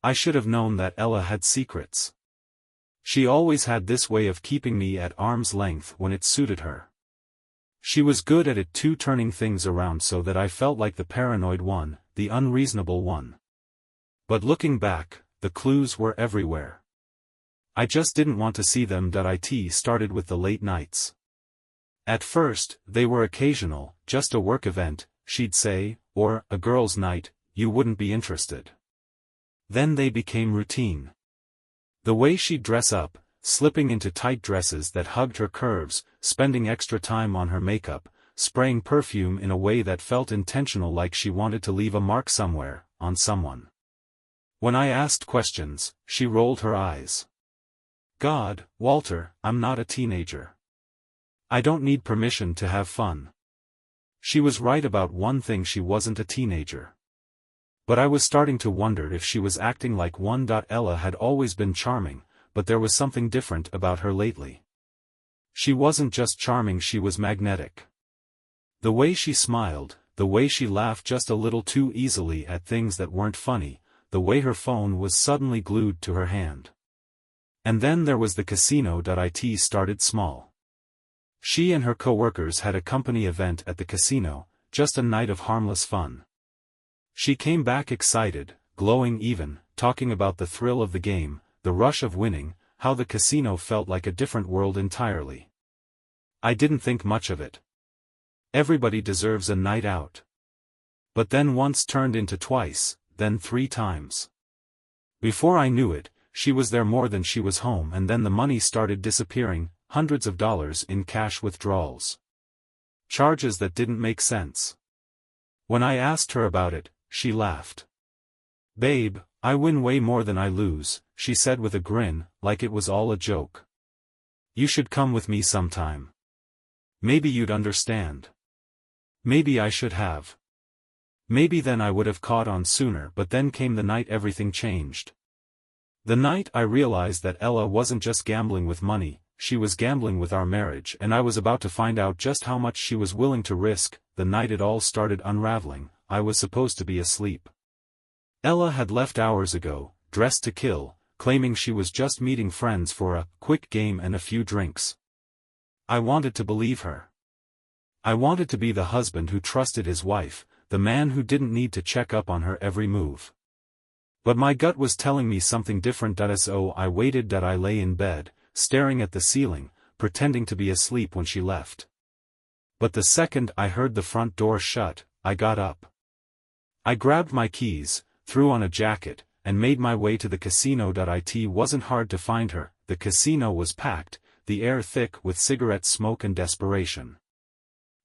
I should have known that Ella had secrets. She always had this way of keeping me at arm's length when it suited her. She was good at it too, turning things around so that I felt like the paranoid one, the unreasonable one. But looking back, the clues were everywhere. I just didn't want to see them. It started with the late nights. At first, they were occasional, just a work event, she'd say, or a girls' night, you wouldn't be interested. Then they became routine. The way she'd dress up, slipping into tight dresses that hugged her curves, spending extra time on her makeup, spraying perfume in a way that felt intentional, like she wanted to leave a mark somewhere, on someone. When I asked questions, she rolled her eyes. God, Walter, I'm not a teenager. I don't need permission to have fun. She was right about one thing: she wasn't a teenager. But I was starting to wonder if she was acting like one. Ella had always been charming, but there was something different about her lately. She wasn't just charming, she was magnetic. The way she smiled, the way she laughed just a little too easily at things that weren't funny, the way her phone was suddenly glued to her hand. And then there was the casino. It started small. She and her co-workers had a company event at the casino, just a night of harmless fun. She came back excited, glowing even, talking about the thrill of the game, the rush of winning, how the casino felt like a different world entirely. I didn't think much of it. Everybody deserves a night out. But then once turned into twice, then 3 times. Before I knew it, she was there more than she was home, and then the money started disappearing, hundreds of dollars in cash withdrawals. Charges that didn't make sense. When I asked her about it, she laughed. "Babe, I win way more than I lose," she said with a grin, like it was all a joke. "You should come with me sometime. Maybe you'd understand." Maybe I should have. Maybe then I would have caught on sooner, but then came the night everything changed. The night I realized that Ella wasn't just gambling with money, she was gambling with our marriage, and I was about to find out just how much she was willing to risk. The night it all started unraveling, I was supposed to be asleep. Ella had left hours ago, dressed to kill, claiming she was just meeting friends for a quick game and a few drinks. I wanted to believe her. I wanted to be the husband who trusted his wife, the man who didn't need to check up on her every move. But my gut was telling me something different. So I waited. I lay in bed, staring at the ceiling, pretending to be asleep when she left. But the second I heard the front door shut, I got up. I grabbed my keys, threw on a jacket, and made my way to the casino. It wasn't hard to find her. The casino was packed, the air thick with cigarette smoke and desperation.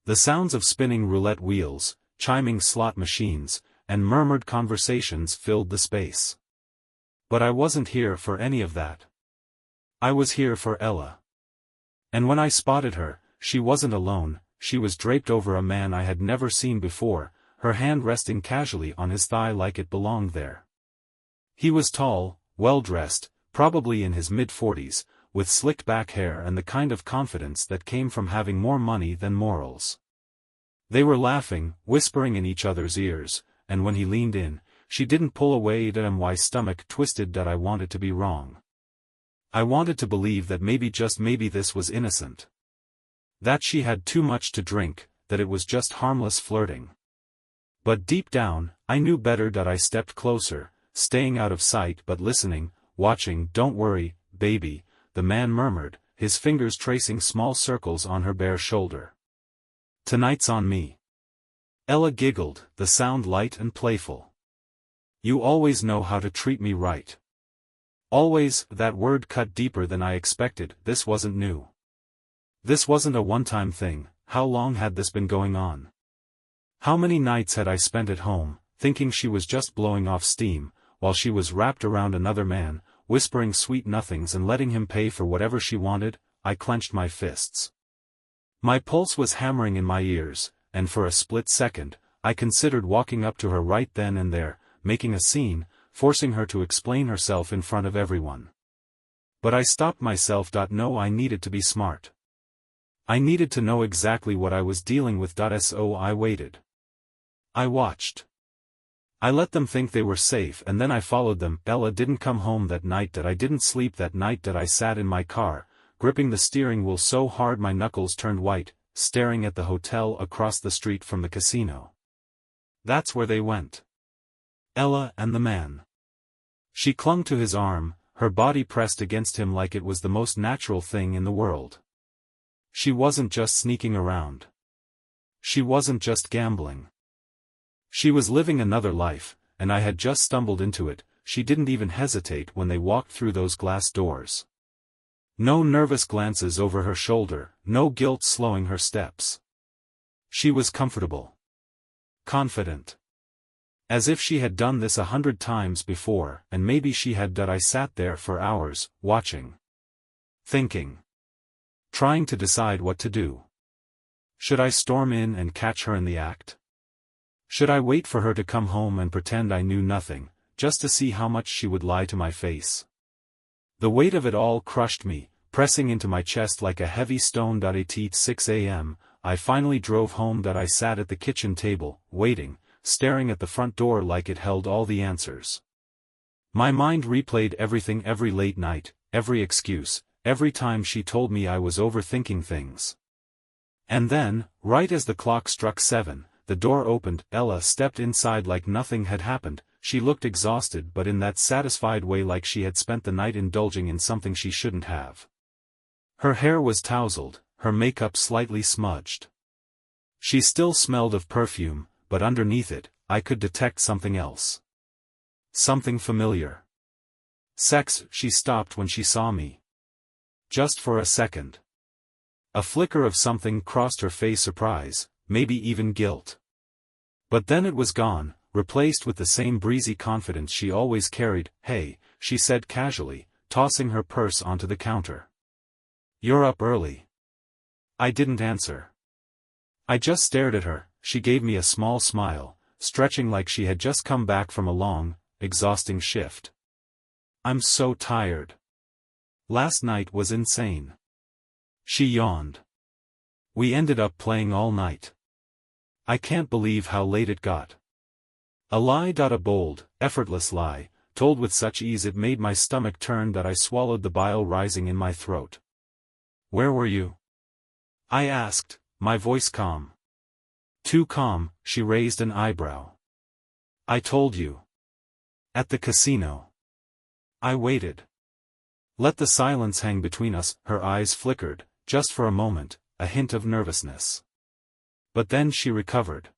The sounds of spinning roulette wheels, chiming slot machines, and murmured conversations filled the space. But I wasn't here for any of that. I was here for Ella. And when I spotted her, she wasn't alone. She was draped over a man I had never seen before, her hand resting casually on his thigh like it belonged there. He was tall, well-dressed, probably in his mid-40s, with slicked back hair and the kind of confidence that came from having more money than morals. They were laughing, whispering in each other's ears, and when he leaned in, she didn't pull away. My stomach twisted. I wanted to be wrong. I wanted to believe that maybe, just maybe, this was innocent. That she had too much to drink, that it was just harmless flirting. But deep down, I knew better. I stepped closer, staying out of sight but listening, watching. "Don't worry, baby," the man murmured, his fingers tracing small circles on her bare shoulder. "Tonight's on me." Ella giggled, the sound light and playful. "You always know how to treat me right." Always. That word cut deeper than I expected. This wasn't new. This wasn't a one-time thing. How long had this been going on? How many nights had I spent at home, thinking she was just blowing off steam, while she was wrapped around another man, whispering sweet nothings and letting him pay for whatever she wanted? I clenched my fists. My pulse was hammering in my ears, and for a split second, I considered walking up to her right then and there, making a scene, forcing her to explain herself in front of everyone. But I stopped myself. No, I needed to be smart. I needed to know exactly what I was dealing with. So I waited. I watched. I let them think they were safe and then I followed them. Ella didn't come home that night, that I didn't sleep that night, that I sat in my car, gripping the steering wheel so hard my knuckles turned white, staring at the hotel across the street from the casino. That's where they went. Ella and the man. She clung to his arm, her body pressed against him like it was the most natural thing in the world. She wasn't just sneaking around. She wasn't just gambling. She was living another life, and I had just stumbled into it. She didn't even hesitate when they walked through those glass doors. No nervous glances over her shoulder, no guilt slowing her steps. She was comfortable. Confident. As if she had done this 100 times before, and maybe she had. That I sat there for hours, watching. Thinking. Trying to decide what to do. Should I storm in and catch her in the act? Should I wait for her to come home and pretend I knew nothing, just to see how much she would lie to my face? The weight of it all crushed me, pressing into my chest like a heavy stone. At 6 a.m., I finally drove home. I sat at the kitchen table, waiting, staring at the front door like it held all the answers. My mind replayed everything, every late night, every excuse, every time she told me I was overthinking things. And then, right as the clock struck 7, the door opened. Ella stepped inside like nothing had happened. She looked exhausted, but in that satisfied way, like she had spent the night indulging in something she shouldn't have. Her hair was tousled, her makeup slightly smudged. She still smelled of perfume, but underneath it, I could detect something else. Something familiar. Sex. She stopped when she saw me. Just for a second. A flicker of something crossed her face, surprise, maybe even guilt. But then it was gone, replaced with the same breezy confidence she always carried. "Hey," she said casually, tossing her purse onto the counter. "You're up early." I didn't answer. I just stared at her. She gave me a small smile, stretching like she had just come back from a long, exhausting shift. "I'm so tired. Last night was insane." She yawned. "We ended up playing all night. I can't believe how late it got." A lie. A bold, effortless lie, told with such ease it made my stomach turn that I swallowed the bile rising in my throat. "Where were you?" I asked, my voice calm. Too calm. She raised an eyebrow. "I told you. At the casino." I waited. Let the silence hang between us. Her eyes flickered, just for a moment, a hint of nervousness. But then she recovered.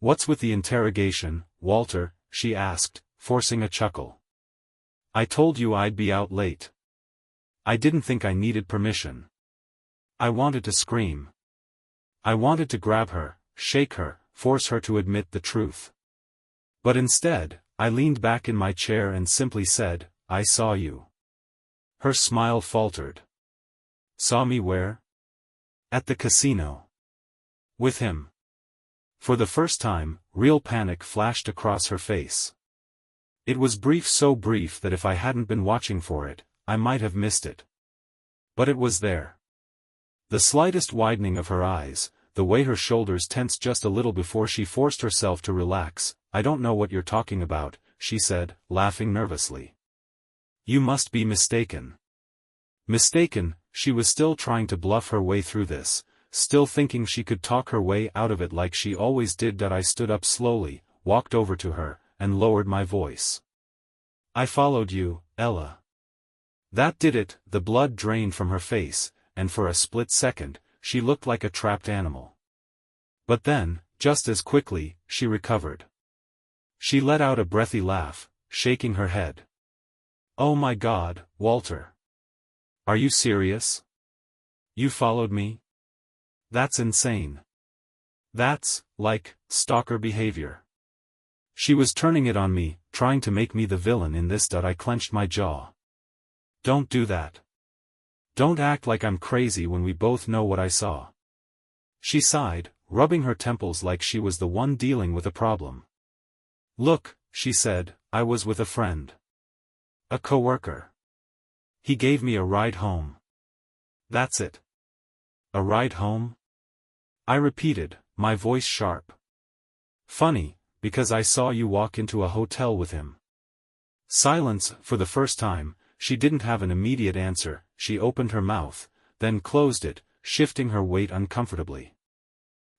"What's with the interrogation, Walter?" she asked, forcing a chuckle. "I told you I'd be out late. I didn't think I needed permission." I wanted to scream. I wanted to grab her, shake her, force her to admit the truth. But instead, I leaned back in my chair and simply said, "I saw you." Her smile faltered. "Saw me where?" "At the casino. With him." For the first time, real panic flashed across her face. It was brief, so brief that if I hadn't been watching for it, I might have missed it. But it was there. The slightest widening of her eyes, the way her shoulders tensed just a little before she forced herself to relax. "I don't know what you're talking about," she said, laughing nervously. "You must be mistaken." Mistaken. She was still trying to bluff her way through this, still thinking she could talk her way out of it like she always did. I stood up slowly, walked over to her, and lowered my voice. "I followed you, Ella." That did it. The blood drained from her face, and for a split second, she looked like a trapped animal. But then, just as quickly, she recovered. She let out a breathy laugh, shaking her head. "Oh my God, Walter. Are you serious? You followed me? That's insane. That's, like, stalker behavior." She was turning it on me, trying to make me the villain in this. I clenched my jaw. "Don't do that. Don't act like I'm crazy when we both know what I saw." She sighed, rubbing her temples like she was the one dealing with a problem. "Look," she said, "I was with a friend. A coworker. He gave me a ride home. That's it." "A ride home?" I repeated, my voice sharp. Funny, because I saw you walk into a hotel with him." Silence. For the first time, she didn't have an immediate answer. She opened her mouth, then closed it, shifting her weight uncomfortably.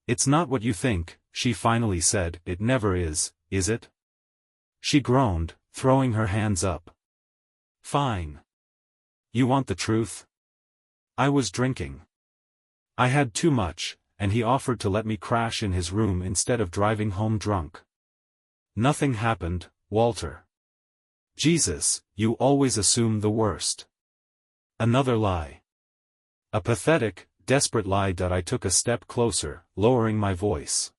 "It's not what you think," she finally said. "It never is it?" She groaned, throwing her hands up. "Fine. You want the truth?" "I was drinking. I had too much, and he offered to let me crash in his room instead of driving home drunk." "Nothing happened, Walter." "Jesus, you always assume the worst." Another lie. A pathetic, desperate lie. I took a step closer, lowering my voice.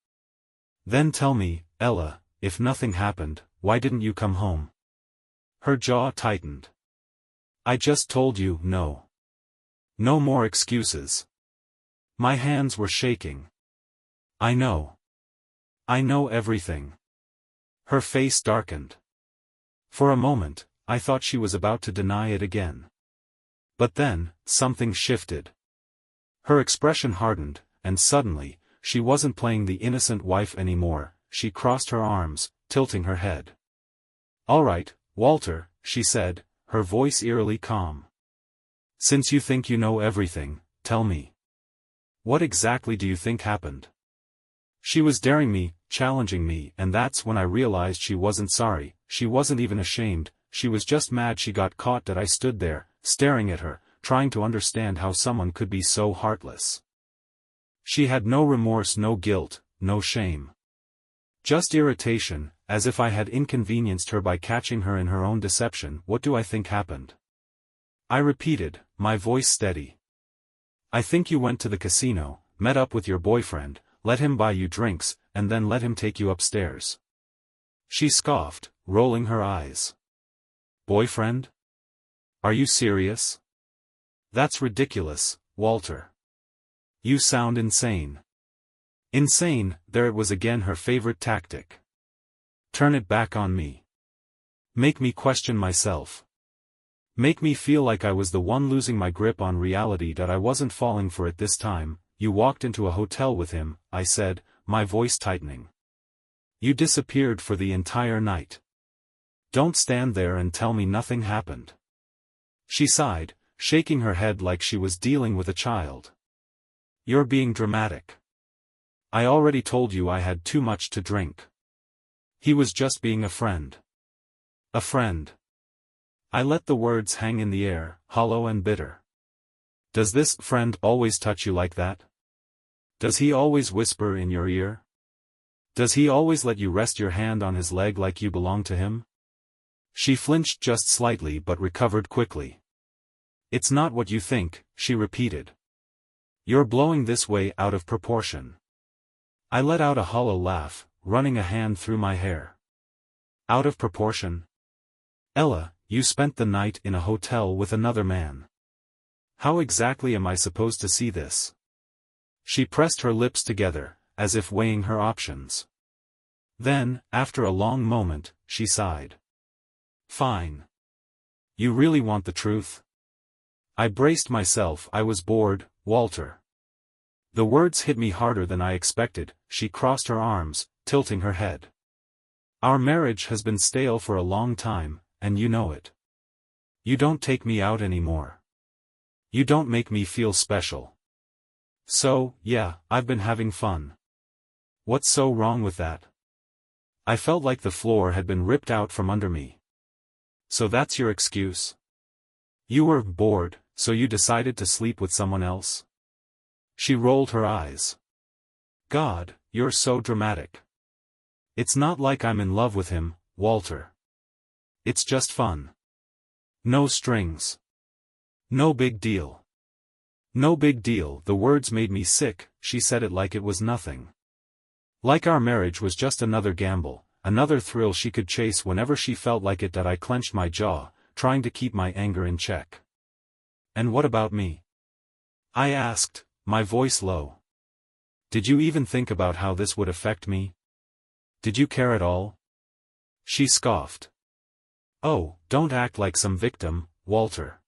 "Then tell me, Ella, if nothing happened, why didn't you come home?" Her jaw tightened. "I just told you no. No more excuses." My hands were shaking. I know everything." Her face darkened. For a moment, I thought she was about to deny it again. But then, something shifted. Her expression hardened, and suddenly, she wasn't playing the innocent wife anymore. She crossed her arms, tilting her head. "All right, Walter," she said, her voice eerily calm. "Since you think you know everything, tell me. What exactly do you think happened?" She was daring me, challenging me, and that's when I realized she wasn't sorry, she wasn't even ashamed, she was just mad she got caught. That I stood there, staring at her, trying to understand how someone could be so heartless. She had no remorse, no guilt, no shame. Just irritation, as if I had inconvenienced her by catching her in her own deception. "What do I think happened?" I repeated, my voice steady. "I think you went to the casino, met up with your boyfriend, let him buy you drinks, and then let him take you upstairs." She scoffed, rolling her eyes. "Boyfriend? Are you serious? That's ridiculous, Walter. You sound insane." Insane, there it was again, her favorite tactic. Turn it back on me. Make me question myself. Make me feel like I was the one losing my grip on reality. That I wasn't falling for it this time. "You walked into a hotel with him," I said, my voice tightening. "You disappeared for the entire night. Don't stand there and tell me nothing happened." She sighed, shaking her head like she was dealing with a child. "You're being dramatic. I already told you I had too much to drink. He was just being a friend." "A friend." I let the words hang in the air, hollow and bitter. "Does this friend always touch you like that? Does he always whisper in your ear? Does he always let you rest your hand on his leg like you belong to him?" She flinched just slightly but recovered quickly. "It's not what you think," she repeated. "You're blowing this way out of proportion." I let out a hollow laugh, running a hand through my hair. "Out of proportion? Ella, you spent the night in a hotel with another man. How exactly am I supposed to see this?" She pressed her lips together, as if weighing her options. Then, after a long moment, she sighed. "Fine. You really want the truth?" I braced myself. I was bored, Walter. The words hit me harder than I expected. She crossed her arms, tilting her head. "Our marriage has been stale for a long time, and you know it. You don't take me out anymore. You don't make me feel special. So, yeah, I've been having fun. What's so wrong with that?" I felt like the floor had been ripped out from under me. "So that's your excuse? You were bored, so you decided to sleep with someone else?" She rolled her eyes. "God, you're so dramatic. It's not like I'm in love with him, Walter. It's just fun. No strings. No big deal." "No big deal." The words made me sick. She said it like it was nothing. Like our marriage was just another gamble, another thrill she could chase whenever she felt like it. That I clenched my jaw, trying to keep my anger in check. "And what about me?" I asked, my voice low. "Did you even think about how this would affect me? Did you care at all?" She scoffed. "Oh, don't act like some victim, Walter.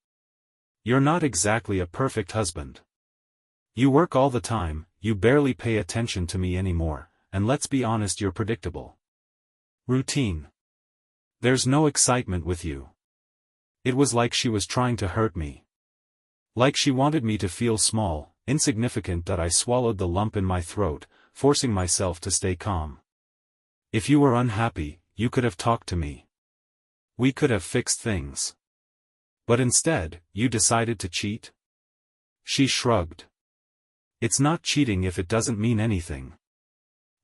You're not exactly a perfect husband. You work all the time, you barely pay attention to me anymore, and let's be honest, you're predictable. Routine. There's no excitement with you. It was like she was trying to hurt me. Like she wanted me to feel small, insignificant, that I swallowed the lump in my throat, forcing myself to stay calm. If you were unhappy, you could have talked to me. We could have fixed things. But instead, you decided to cheat? She shrugged. It's not cheating if it doesn't mean anything.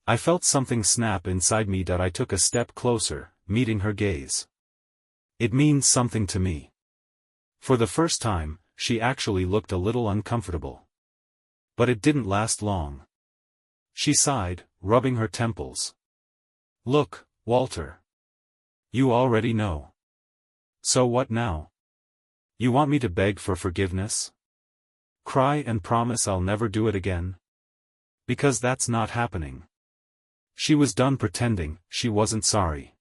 I felt something snap inside me that I took a step closer, meeting her gaze. It means something to me. For the first time, she actually looked a little uncomfortable. But it didn't last long. She sighed, rubbing her temples. Look, Walter. You already know. So what now? You want me to beg for forgiveness? Cry and promise I'll never do it again? Because that's not happening. She was done pretending. She wasn't sorry.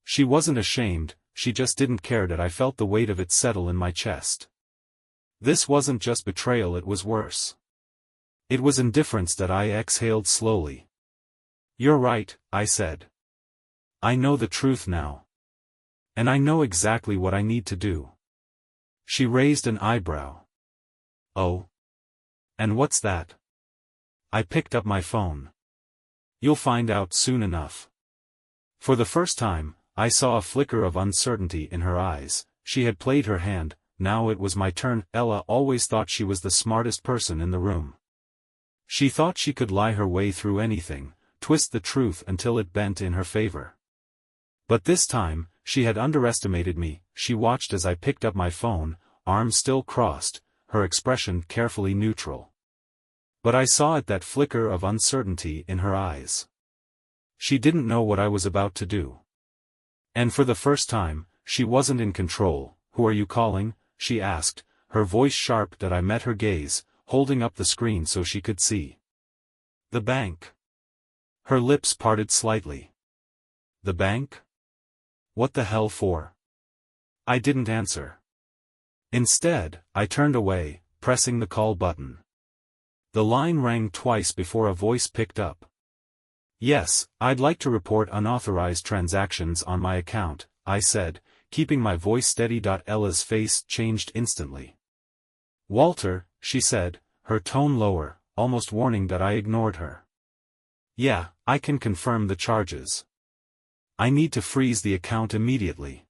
She wasn't ashamed, she just didn't care that I felt the weight of it settle in my chest. This wasn't just betrayal, it was worse. It was indifference that I exhaled slowly. You're right, I said. I know the truth now. And I know exactly what I need to do. She raised an eyebrow. Oh? And what's that? I picked up my phone. You'll find out soon enough. For the first time, I saw a flicker of uncertainty in her eyes. She had played her hand, now it was my turn. Ella always thought she was the smartest person in the room. She thought she could lie her way through anything, twist the truth until it bent in her favor. But this time, she had underestimated me. She watched as I picked up my phone, arms still crossed, her expression carefully neutral. But I saw that flicker of uncertainty in her eyes. She didn't know what I was about to do. And for the first time, she wasn't in control. Who are you calling? She asked, her voice sharp that I met her gaze, holding up the screen so she could see. The bank. Her lips parted slightly. The bank? What the hell for? I didn't answer. Instead, I turned away, pressing the call button. The line rang twice before a voice picked up. Yes, I'd like to report unauthorized transactions on my account, I said, keeping my voice steady. Ella's face changed instantly. Walter, she said, her tone lower, almost warning that I ignored her. Yeah, I can confirm the charges. I need to freeze the account immediately.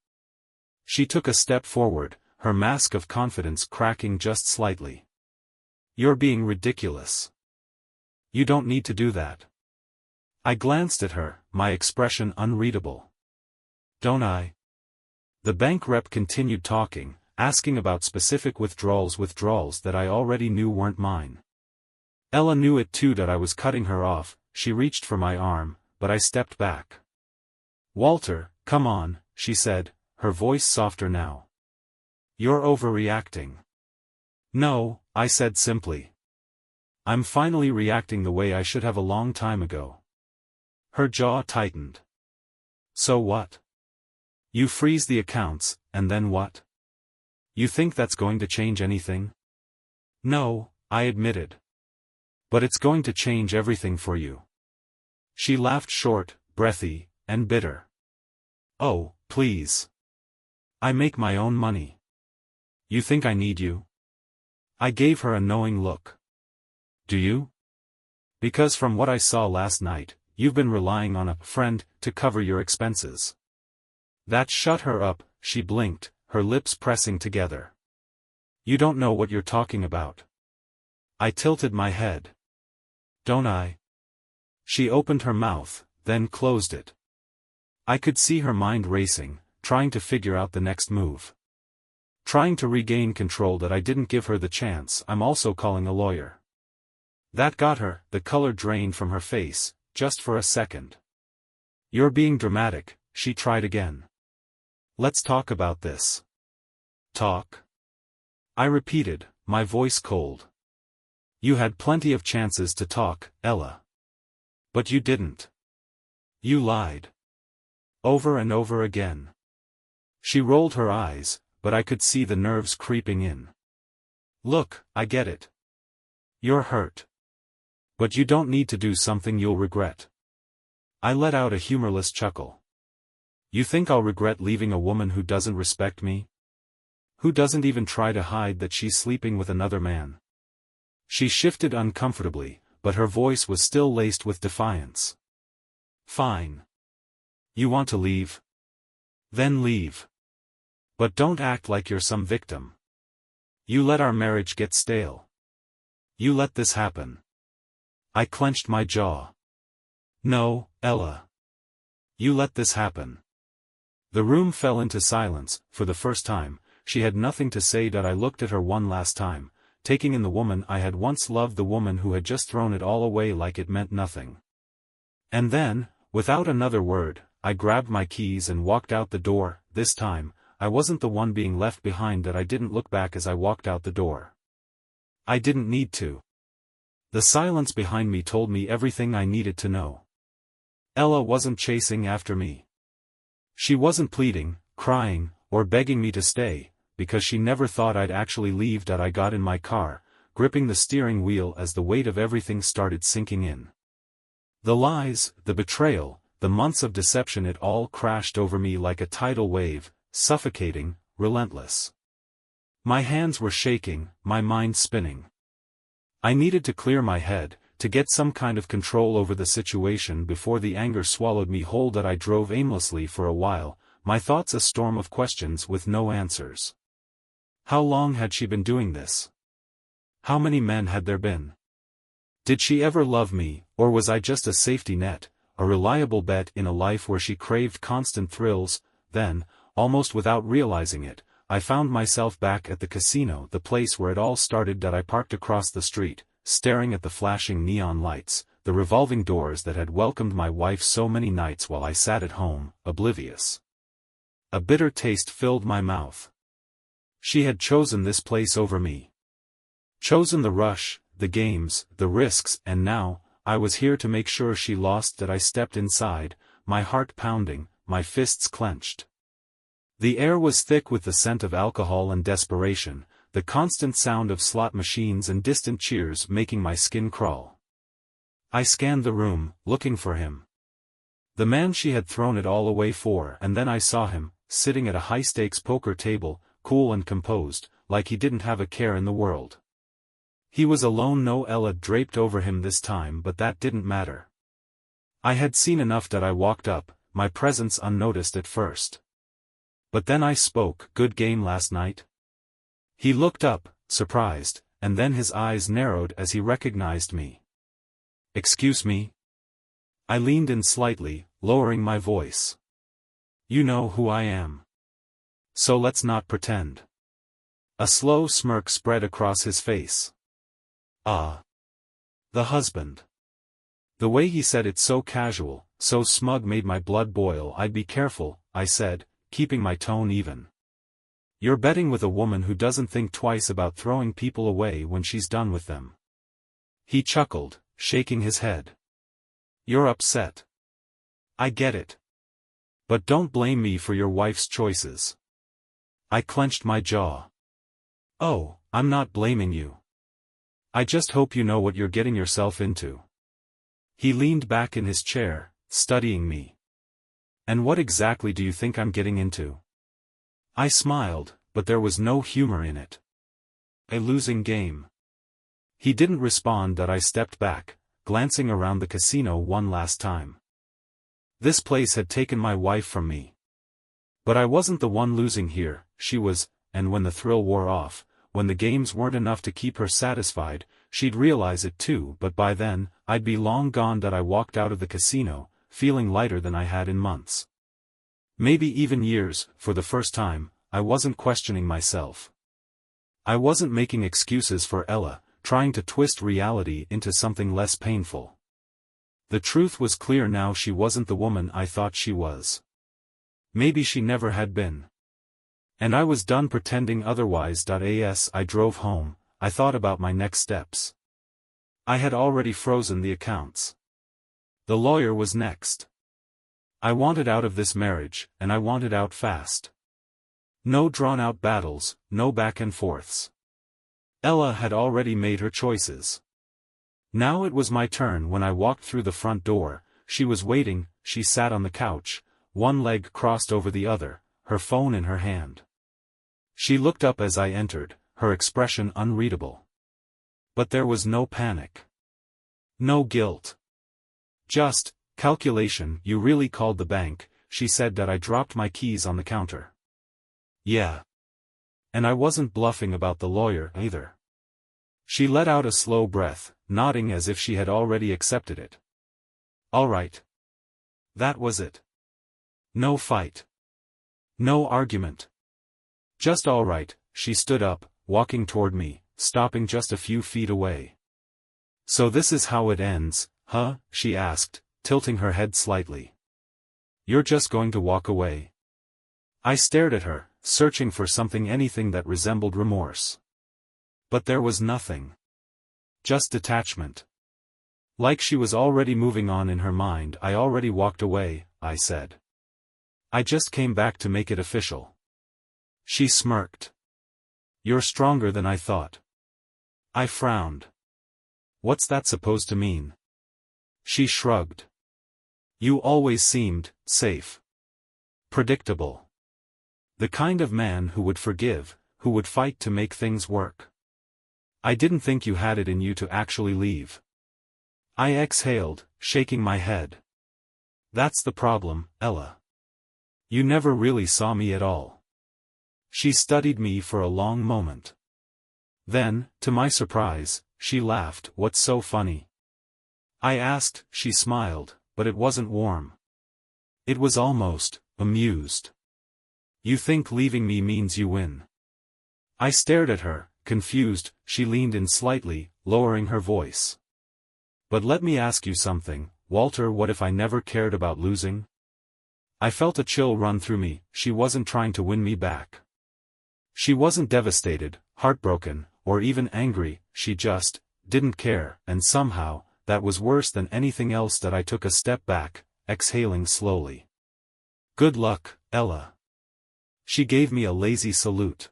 She took a step forward, her mask of confidence cracking just slightly. You're being ridiculous. You don't need to do that. I glanced at her, my expression unreadable. Don't I? The bank rep continued talking, asking about specific withdrawals that I already knew weren't mine. Ella knew it too that I was cutting her off. She reached for my arm, but I stepped back. Walter, come on, she said, her voice softer now. You're overreacting. No, I said simply. I'm finally reacting the way I should have a long time ago. Her jaw tightened. So what? You freeze the accounts, and then what? You think that's going to change anything? No, I admitted. But it's going to change everything for you. She laughed short, breathy, and bitter. Oh, please. I make my own money. You think I need you? I gave her a knowing look. Do you? Because from what I saw last night, you've been relying on a friend to cover your expenses. That shut her up. She blinked, her lips pressing together. You don't know what you're talking about. I tilted my head. Don't I? She opened her mouth, then closed it. I could see her mind racing, trying to figure out the next move. Trying to regain control that I didn't give her the chance. I'm also calling a lawyer. That got her. The color drained from her face, just for a second. You're being dramatic, she tried again. Let's talk about this. Talk? I repeated, my voice cold. You had plenty of chances to talk, Ella. But you didn't. You lied. Over and over again. She rolled her eyes, but I could see the nerves creeping in. Look, I get it. You're hurt. But you don't need to do something you'll regret. I let out a humorless chuckle. You think I'll regret leaving a woman who doesn't respect me? Who doesn't even try to hide that she's sleeping with another man? She shifted uncomfortably, but her voice was still laced with defiance. Fine. You want to leave? Then leave. But don't act like you're some victim. You let our marriage get stale. You let this happen. I clenched my jaw. No, Ella. You let this happen. The room fell into silence. For the first time, she had nothing to say. I looked at her one last time, taking in the woman I had once loved, the woman who had just thrown it all away like it meant nothing. And then, without another word, I grabbed my keys and walked out the door. This time, I wasn't the one being left behind. I didn't look back as I walked out the door. I didn't need to. The silence behind me told me everything I needed to know. Ella wasn't chasing after me. She wasn't pleading, crying, or begging me to stay, because she never thought I'd actually leave. I got in my car, gripping the steering wheel as the weight of everything started sinking in. The lies, the betrayal, the months of deception, it all crashed over me like a tidal wave, suffocating, relentless. My hands were shaking, my mind spinning. I needed to clear my head, to get some kind of control over the situation before the anger swallowed me whole. I drove aimlessly for a while, my thoughts a storm of questions with no answers. How long had she been doing this? How many men had there been? Did she ever love me, or was I just a safety net, a reliable bet in a life where she craved constant thrills? Then, almost without realizing it, I found myself back at the casino, the place where it all started. I parked across the street, staring at the flashing neon lights, the revolving doors that had welcomed my wife so many nights while I sat at home, oblivious. A bitter taste filled my mouth. She had chosen this place over me. Chosen the rush, the games, the risks, and now, I was here to make sure she lost. I stepped inside, my heart pounding, my fists clenched. The air was thick with the scent of alcohol and desperation, the constant sound of slot machines and distant cheers making my skin crawl. I scanned the room, looking for him. The man she had thrown it all away for, and then I saw him, sitting at a high-stakes poker table, cool and composed, like he didn't have a care in the world. He was alone, no Ella draped over him this time, but that didn't matter. I had seen enough. I walked up, my presence unnoticed at first. But then I spoke. Good game last night? He looked up, surprised, and then his eyes narrowed as he recognized me. Excuse me? I leaned in slightly, lowering my voice. You know who I am. So let's not pretend. A slow smirk spread across his face. Ah. The husband. The way he said it, so casual, so smug, made my blood boil. I'd be careful, I said, keeping my tone even. You're betting with a woman who doesn't think twice about throwing people away when she's done with them. He chuckled, shaking his head. You're upset. I get it. But don't blame me for your wife's choices. I clenched my jaw. Oh, I'm not blaming you. I just hope you know what you're getting yourself into. He leaned back in his chair, studying me. And what exactly do you think I'm getting into? I smiled, but there was no humor in it. A losing game. He didn't respond. I stepped back, glancing around the casino one last time. This place had taken my wife from me. But I wasn't the one losing here, she was, and when the thrill wore off, when the games weren't enough to keep her satisfied, she'd realize it too. But by then, I'd be long gone. I walked out of the casino, feeling lighter than I had in months. Maybe even years. For the first time, I wasn't questioning myself. I wasn't making excuses for Ella, trying to twist reality into something less painful. The truth was clear now. She wasn't the woman I thought she was. Maybe she never had been. And I was done pretending otherwise. As I drove home, I thought about my next steps. I had already frozen the accounts. The lawyer was next. I wanted out of this marriage, and I wanted out fast. No drawn-out battles, no back and forths. Ella had already made her choices. Now it was my turn. When I walked through the front door, she was waiting. She sat on the couch, one leg crossed over the other, her phone in her hand. She looked up as I entered, her expression unreadable. But there was no panic. No guilt. Just, calculation. You really called the bank, she said. That I dropped my keys on the counter. Yeah. And I wasn't bluffing about the lawyer either. She let out a slow breath, nodding as if she had already accepted it. All right. That was it. No fight. No argument. Just all right. She stood up, walking toward me, stopping just a few feet away. So this is how it ends, huh? She asked, tilting her head slightly. You're just going to walk away? I stared at her, searching for anything that resembled remorse. But there was nothing. Just detachment. Like she was already moving on in her mind. I already walked away, I said. I just came back to make it official. She smirked. You're stronger than I thought. I frowned. What's that supposed to mean? She shrugged. You always seemed safe. Predictable. The kind of man who would forgive, who would fight to make things work. I didn't think you had it in you to actually leave. I exhaled, shaking my head. That's the problem, Ella. You never really saw me at all. She studied me for a long moment. Then, to my surprise, she laughed. What's so funny? I asked. She smiled, but it wasn't warm. It was almost amused. You think leaving me means you win? I stared at her, confused. She leaned in slightly, lowering her voice. But let me ask you something, Walter. What if I never cared about losing? I felt a chill run through me. She wasn't trying to win me back. She wasn't devastated, heartbroken, or even angry. She just didn't care, and somehow, that was worse than anything else. That I took a step back, exhaling slowly. Good luck, Ella. She gave me a lazy salute.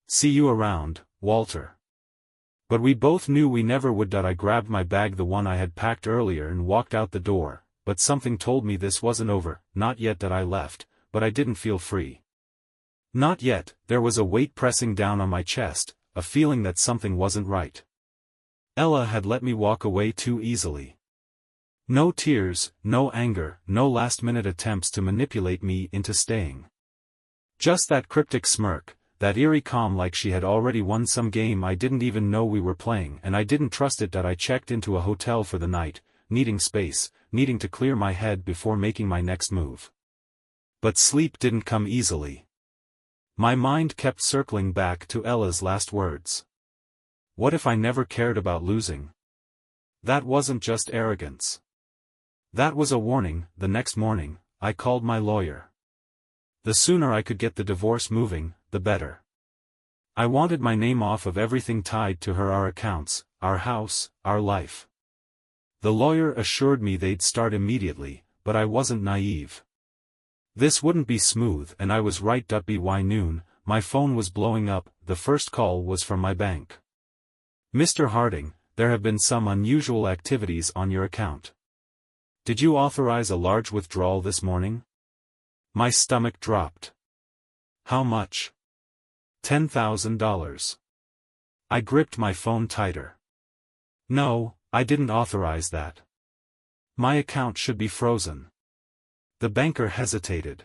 See you around, Walter. But we both knew we never would. I grabbed my bag, the one I had packed earlier, and walked out the door, but something told me this wasn't over. Not yet. That I left, but I didn't feel free. Not yet. There was a weight pressing down on my chest, a feeling that something wasn't right. Ella had let me walk away too easily. No tears, no anger, no last-minute attempts to manipulate me into staying. Just that cryptic smirk, that eerie calm, like she had already won some game I didn't even know we were playing, and I didn't trust it. That I checked into a hotel for the night, needing space, needing to clear my head before making my next move. But sleep didn't come easily. My mind kept circling back to Ella's last words. What if I never cared about losing? That wasn't just arrogance. That was a warning. The next morning, I called my lawyer. The sooner I could get the divorce moving, the better. I wanted my name off of everything tied to her, our accounts, our house, our life. The lawyer assured me they'd start immediately, but I wasn't naive. This wouldn't be smooth, and I was right. By noon, my phone was blowing up. The first call was from my bank. Mr. Harding, there have been some unusual activities on your account. Did you authorize a large withdrawal this morning? My stomach dropped. How much? $10,000. I gripped my phone tighter. No, I didn't authorize that. My account should be frozen. The banker hesitated.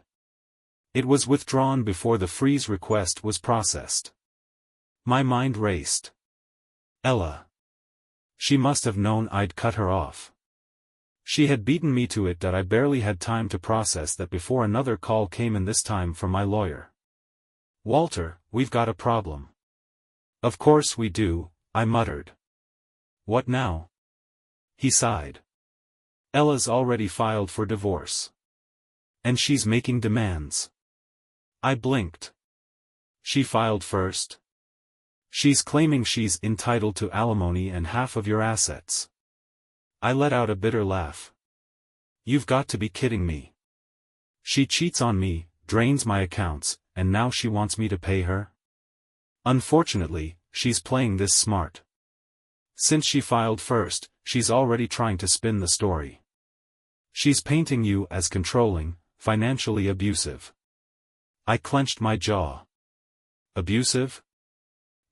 It was withdrawn before the freeze request was processed. My mind raced. Ella. She must have known I'd cut her off. She had beaten me to it. That I barely had time to process that before another call came in, this time from my lawyer. Walter, we've got a problem. Of course we do, I muttered. What now? He sighed. Ella's already filed for divorce. And she's making demands. I blinked. She filed first? She's claiming she's entitled to alimony and half of your assets. I let out a bitter laugh. You've got to be kidding me. She cheats on me, drains my accounts, and now she wants me to pay her? Unfortunately, she's playing this smart. Since she filed first, she's already trying to spin the story. She's painting you as controlling, financially abusive. I clenched my jaw. Abusive?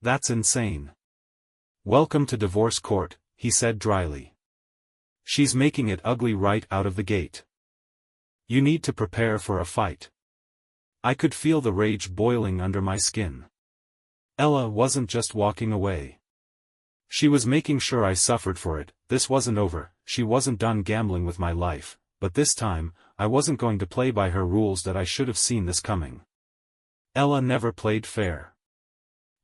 That's insane. Welcome to divorce court, he said dryly. She's making it ugly right out of the gate. You need to prepare for a fight. I could feel the rage boiling under my skin. Ella wasn't just walking away. She was making sure I suffered for it. This wasn't over, she wasn't done gambling with my life, but this time, I wasn't going to play by her rules. That I should have seen this coming. Ella never played fair.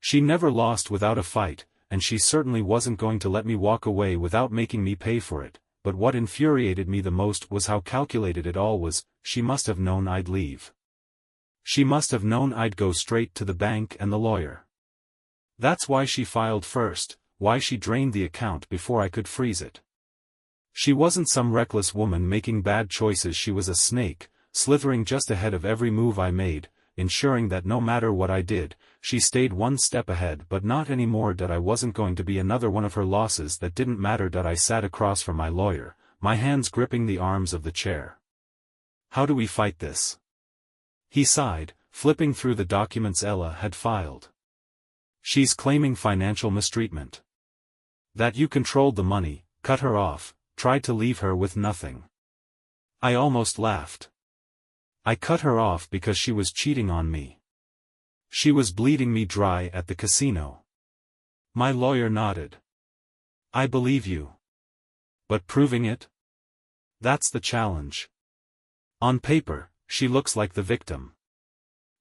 She never lost without a fight, and she certainly wasn't going to let me walk away without making me pay for it, but what infuriated me the most was how calculated it all was. She must have known I'd leave. She must have known I'd go straight to the bank and the lawyer. That's why she filed first, why she drained the account before I could freeze it. She wasn't some reckless woman making bad choices. She was a snake, slithering just ahead of every move I made, ensuring that no matter what I did, she stayed one step ahead. But not anymore. That I wasn't going to be another one of her losses. That didn't matter. That I sat across from my lawyer, my hands gripping the arms of the chair. How do we fight this? He sighed, flipping through the documents Ella had filed. She's claiming financial mistreatment. That you controlled the money, cut her off, tried to leave her with nothing. I almost laughed. I cut her off because she was cheating on me. She was bleeding me dry at the casino. My lawyer nodded. I believe you. But proving it? That's the challenge. On paper, she looks like the victim.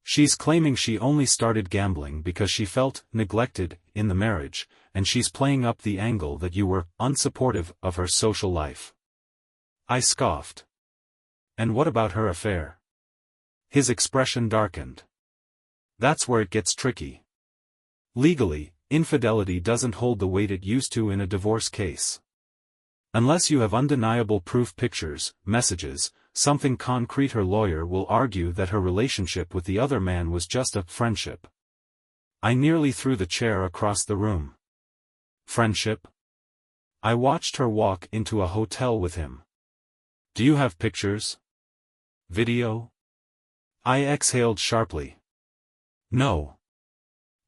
She's claiming she only started gambling because she felt neglected in the marriage, and she's playing up the angle that you were unsupportive of her social life. I scoffed. And what about her affair? His expression darkened. That's where it gets tricky. Legally, infidelity doesn't hold the weight it used to in a divorce case. Unless you have undeniable proof, pictures, messages, something concrete. Her lawyer will argue that her relationship with the other man was just a friendship. I nearly threw the chair across the room. Friendship? I watched her walk into a hotel with him. Do you have pictures? Video? I exhaled sharply. No.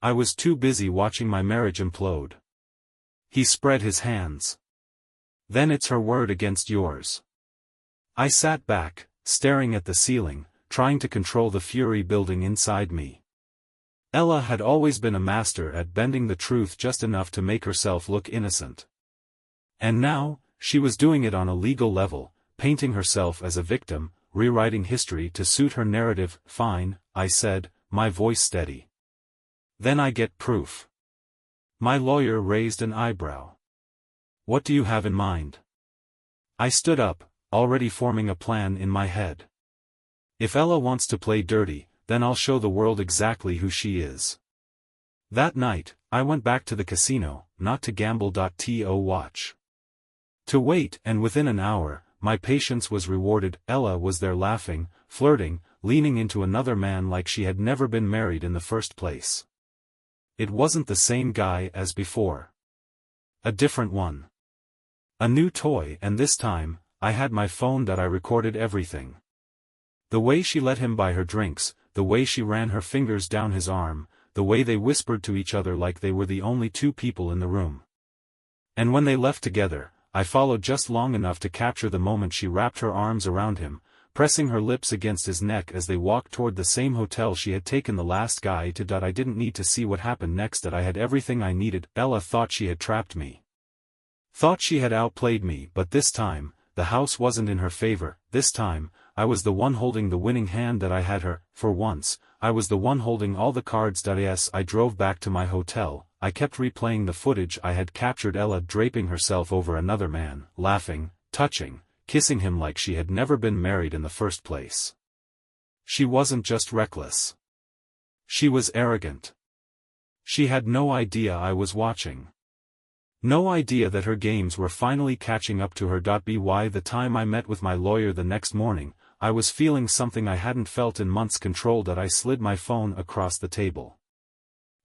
I was too busy watching my marriage implode. He spread his hands. Then it's her word against yours. I sat back, staring at the ceiling, trying to control the fury building inside me. Ella had always been a master at bending the truth just enough to make herself look innocent. And now, she was doing it on a legal level, painting herself as a victim, rewriting history to suit her narrative. Fine, I said, my voice steady. Then I get proof. My lawyer raised an eyebrow. What do you have in mind? I stood up, already forming a plan in my head. If Ella wants to play dirty, then I'll show the world exactly who she is. That night, I went back to the casino, not to gamble. To watch. To wait, and within an hour, my patience was rewarded. Ella was there laughing, flirting, leaning into another man like she had never been married in the first place. It wasn't the same guy as before. A different one. A new toy, and this time, I had my phone. That I recorded everything. The way she let him buy her drinks, the way she ran her fingers down his arm, the way they whispered to each other like they were the only two people in the room. And when they left together, I followed just long enough to capture the moment she wrapped her arms around him, pressing her lips against his neck as they walked toward the same hotel she had taken the last guy to. I didn't need to see what happened next. That I had everything I needed. Ella thought she had trapped me. Thought she had outplayed me, but this time, the house wasn't in her favor. This time, I was the one holding the winning hand. That I had her. For once, I was the one holding all the cards. Yes, I drove back to my hotel. I kept replaying the footage I had captured. Ella draping herself over another man, laughing, touching, kissing him like she had never been married in the first place. She wasn't just reckless. She was arrogant. She had no idea I was watching. No idea that her games were finally catching up to her. By the time I met with my lawyer the next morning, I was feeling something I hadn't felt in months. Control. I slid my phone across the table.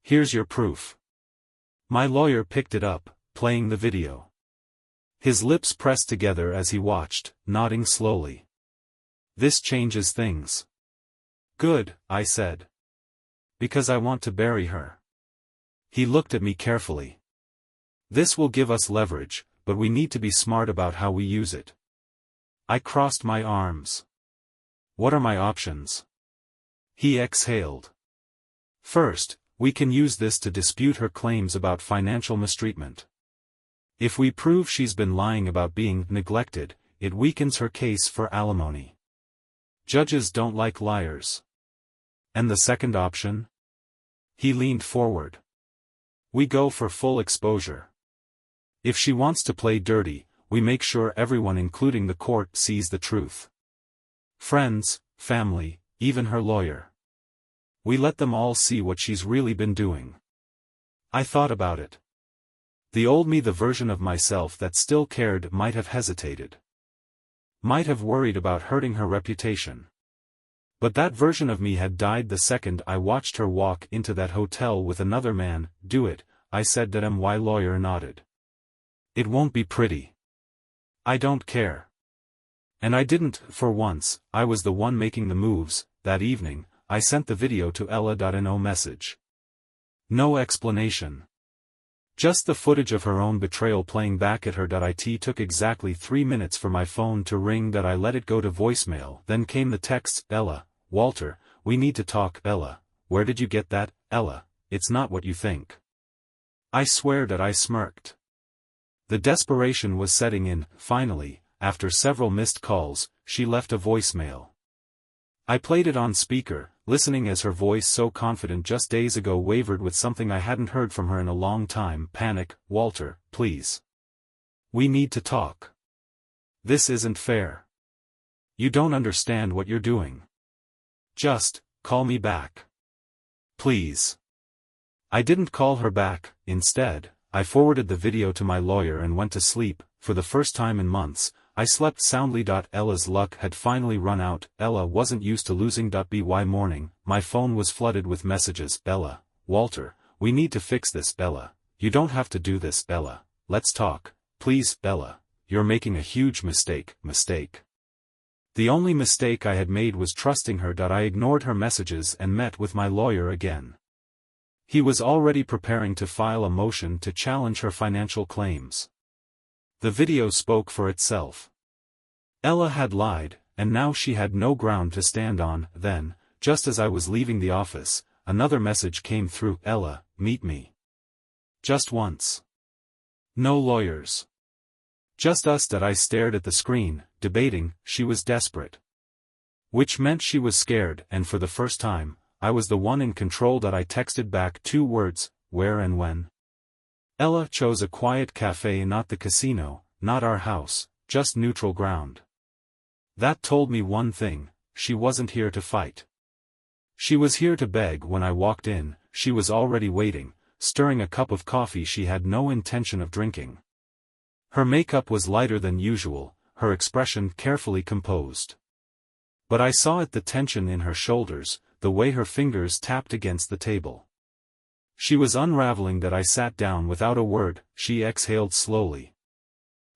Here's your proof. My lawyer picked it up, playing the video. His lips pressed together as he watched, nodding slowly. This changes things. Good, I said. Because I want to bury her. He looked at me carefully. This will give us leverage, but we need to be smart about how we use it. I crossed my arms. What are my options? He exhaled. First, we can use this to dispute her claims about financial mistreatment. If we prove she's been lying about being neglected, it weakens her case for alimony. Judges don't like liars. And the second option? He leaned forward. We go for full exposure. If she wants to play dirty, we make sure everyone including the court sees the truth. Friends, family, even her lawyer. We let them all see what she's really been doing. I thought about it. The old me, the version of myself that still cared, might have hesitated. Might have worried about hurting her reputation. But that version of me had died the second I watched her walk into that hotel with another man. Do it, I said. That my lawyer nodded. It won't be pretty. I don't care. And I didn't. For once, I was the one making the moves. That evening, I sent the video to Ella. No message. No explanation. Just the footage of her own betrayal playing back at her. It took exactly 3 minutes for my phone to ring. I let it go to voicemail. Then came the texts. Ella, Walter, we need to talk. Ella, where did you get that? Ella, it's not what you think. I swear that I smirked. The desperation was setting in. Finally, after several missed calls, she left a voicemail. I played it on speaker, listening as her voice, so confident just days ago, wavered with something I hadn't heard from her in a long time. Panic. Walter, please. We need to talk. This isn't fair. You don't understand what you're doing. Just, call me back. Please. I didn't call her back. Instead, I forwarded the video to my lawyer and went to sleep. For the first time in months, I slept soundly. Ella's luck had finally run out. Ella wasn't used to losing. By morning, my phone was flooded with messages. Ella, Walter, we need to fix this. Ella, you don't have to do this. Ella, let's talk, please. Ella, you're making a huge mistake. The only mistake I had made was trusting her. I ignored her messages and met with my lawyer again. He was already preparing to file a motion to challenge her financial claims. The video spoke for itself. Ella had lied, and now she had no ground to stand on. Then, just as I was leaving the office, another message came through. Ella, meet me. Just once. No lawyers. Just us. I stared at the screen, debating. She was desperate. Which meant she was scared, and for the first time, I was the one in control. I texted back 2 words, where and when. Ella chose a quiet cafe, not the casino, not our house, just neutral ground. That told me one thing: she wasn't here to fight. She was here to beg. When I walked in, she was already waiting, stirring a cup of coffee she had no intention of drinking. Her makeup was lighter than usual, her expression carefully composed. But I saw it, the tension in her shoulders, the way her fingers tapped against the table. She was unraveling. I sat down without a word. She exhaled slowly.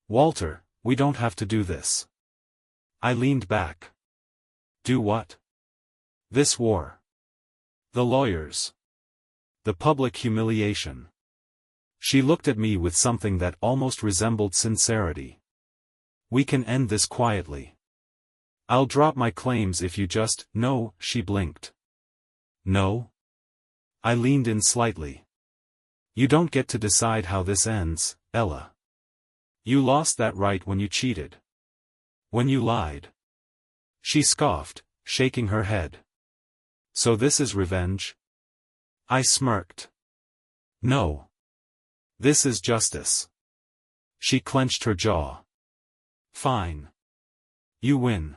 Walter, we don't have to do this. I leaned back. Do what? This war. The lawyers. The public humiliation. She looked at me with something that almost resembled sincerity. We can end this quietly. I'll drop my claims if you just— No, she blinked. No? I leaned in slightly. You don't get to decide how this ends, Ella. You lost that right when you cheated. When you lied. She scoffed, shaking her head. So this is revenge? I smirked. No. This is justice. She clenched her jaw. Fine. You win.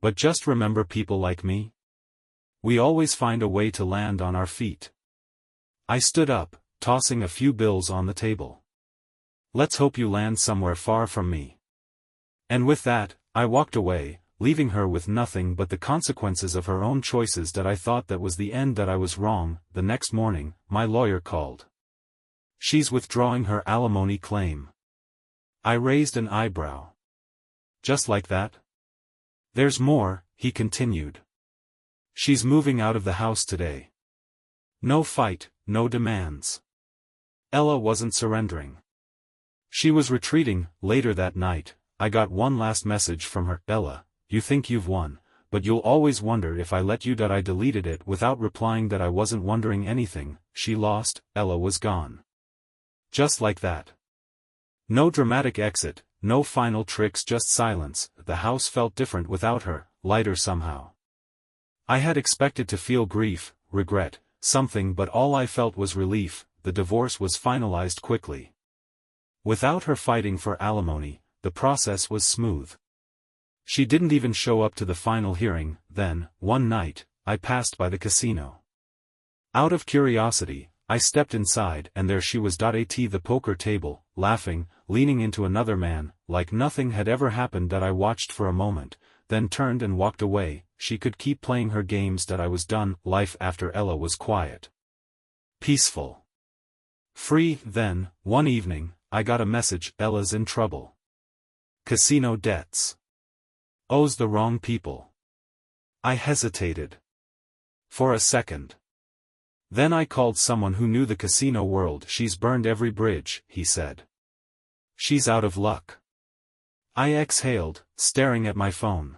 But just remember, people like me? We always find a way to land on our feet. I stood up, tossing a few bills on the table. Let's hope you land somewhere far from me. And with that, I walked away, leaving her with nothing but the consequences of her own choices. I thought that was the end. I was wrong. The next morning, my lawyer called. She's withdrawing her alimony claim. I raised an eyebrow. Just like that? There's more, he continued. She's moving out of the house today. No fight, no demands. Ella wasn't surrendering. She was retreating. Later that night, I got one last message from her. Ella, you think you've won, but you'll always wonder if I let you. I deleted it without replying that I wasn't wondering anything. She lost, Ella was gone. Just like that. No dramatic exit, no final tricks, just silence. The house felt different without her, lighter somehow. I had expected to feel grief, regret, something, but all I felt was relief. The divorce was finalized quickly. Without her fighting for alimony, the process was smooth. She didn't even show up to the final hearing. Then, one night, I passed by the casino. Out of curiosity, I stepped inside, and there she was at the poker table, laughing, leaning into another man, like nothing had ever happened. I watched for a moment, then turned and walked away. She could keep playing her games. I was done. Life after Ella was quiet. Peaceful. Free. Then, one evening, I got a message. Ella's in trouble. Casino debts. Owes the wrong people. I hesitated. For a second. Then I called someone who knew the casino world. She's burned every bridge, he said. She's out of luck. I exhaled, staring at my phone.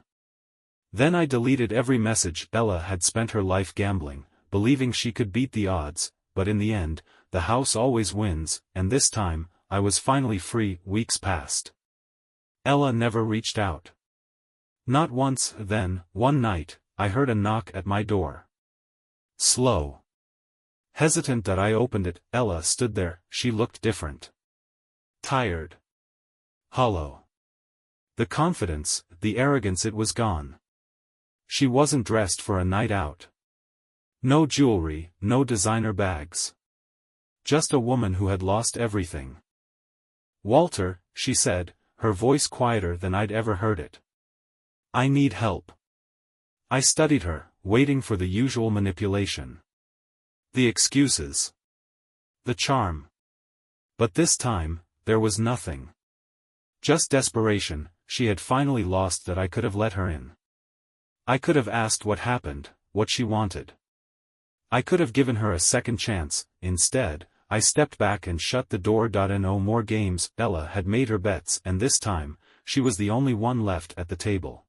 Then I deleted every message. Ella had spent her life gambling, believing she could beat the odds, but in the end, the house always wins, and this time, I was finally free. Weeks passed. Ella never reached out. Not once. Then, one night, I heard a knock at my door. Slow. Hesitant. I opened it. Ella stood there. She looked different. Tired. Hollow. The confidence, the arrogance, it was gone. She wasn't dressed for a night out. No jewelry, no designer bags. Just a woman who had lost everything. Walter, she said, her voice quieter than I'd ever heard it. I need help. I studied her, waiting for the usual manipulation. The excuses. The charm. But this time, there was nothing. Just desperation. She had finally lost. I could have let her in. I could have asked what happened, what she wanted. I could have given her a second chance. Instead, I stepped back and shut the door. No more games. Ella had made her bets, and this time, she was the only one left at the table.